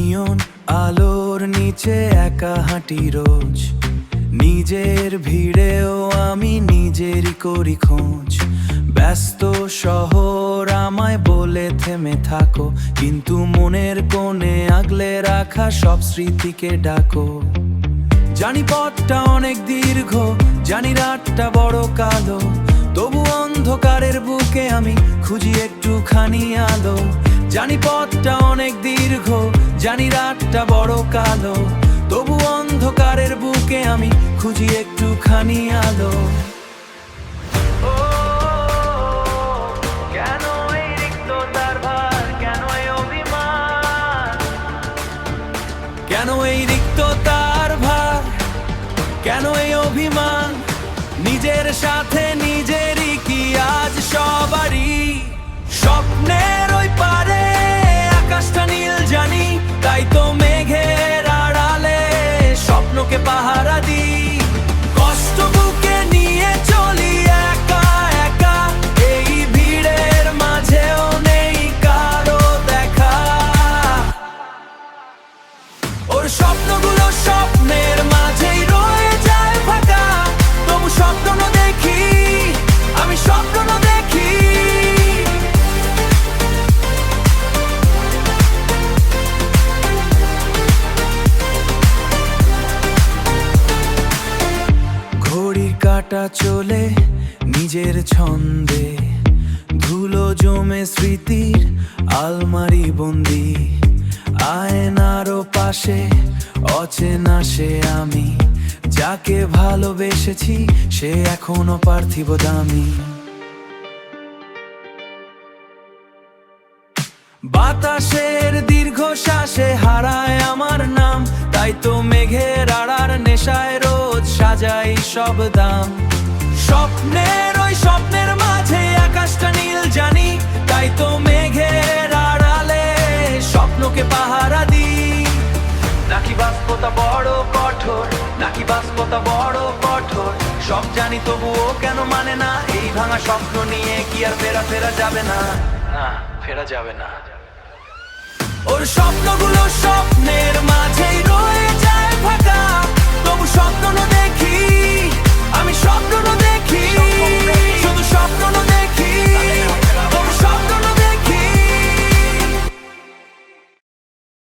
নিয়ন আলোর নিচে একা হাঁটি রোজ, নিজের ভিড়েও আমি নিজেরই করি খোঁজ। ব্যস্ত শহর আমায় বলে থেমে থাকো, কিন্তু মনের কোণে আগলে রাখা সব স্মৃতিকে ডাকো। জানি পথটা অনেক দীর্ঘ, জানি রাতটা বড় কালো, তবু অন্ধকারের বুকে আমি খুঁজি একটুখানি আলো। জানি পথটা অনেক দীর্ঘ, জানি রাতটা বড় কালো, তবু অন্ধকারের বুকে আমি খুঁজি একটুখানি আলো। কেন এই রিক্ততার ভার, কেন এই অভিমান, কেন এই রিক্ততার ভার, কেন এই অভিমান? নিজের সাথে নিজেরই কি আজ সবারই? স্বপ্নের ওই পারে আকাশটা নীল জানি, তাই তো মেঘের আড়ালে স্বপ্নকে পাহারা দিই। কষ্ট বুকে নিয়ে চলি একা একা, এই ভিড়ের মাঝেও নেই কারো দেখা। ওর স্বপ্নগুলো স্বপ্নের মাঝেই রয়ে যায় ফাঁকা, তবু স্বপ্ন দেখি, আমি স্বপ্ন দেখি। ঘড়ির কাঁটা চলে নিজের ছন্দে, ধুলো জমে স্মৃতির আলমারি বন্দি। আয়নারও পাশে অচেনা সে আমি, যাকে ভালোবেসেছি সে এখনো পার্থিব দামি। বাতাসের দীর্ঘশ্বাসে হারায় আমার নাম, তাই তো মেঘের আড়ার নেশায় রোজ সাজাই সব দাম। স্বপ্নের ওই স্বপ্নের মাঝে আকাশটা নীল জানি, তাই তো মেঘের আড়ালে স্বপ্নকে পাহারা দিই। নাকি বাস্তবতা বড় কঠোর, নাকি বাস্তবতা বড় কঠোর, সব জানি তবুও কেন মানে না। এই ভাঙা স্বপ্ন নিয়ে কি আর ফেরা যাবে না, না ফেরা যাবে না। ওর স্বপ্নগুলো সব